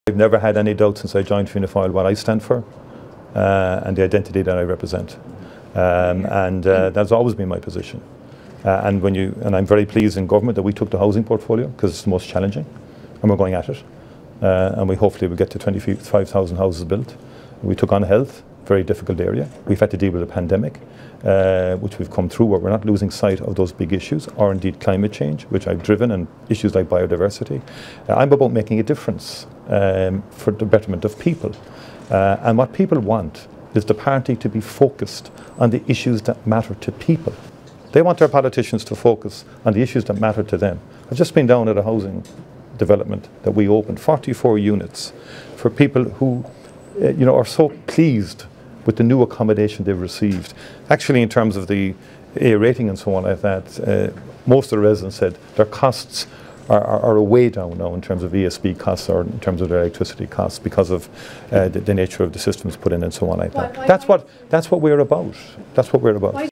I've never had any doubt since I joined Fianna Fáil what I stand for and the identity that I represent. That's always been my position. And I'm very pleased in government that we took the housing portfolio, because it's the most challenging, and we're going at it. And we hopefully will get to 25,000 houses built. We took on health, very difficult area. We've had to deal with a pandemic, which we've come through, where we're not losing sight of those big issues, or indeed climate change, which I've driven, and issues like biodiversity. I'm about making a difference for the betterment of people. And what people want is the party to be focused on the issues that matter to people. They want their politicians to focus on the issues that matter to them. I've just been down at a housing development that we opened, 44 units, for people who are so pleased with the new accommodation they've received. Actually, in terms of the A rating and so on like that, most of the residents said their costs are way down now in terms of ESB costs, or in terms of their electricity costs, because of the nature of the systems put in and so on like that. That's what we're about. That's what we're about.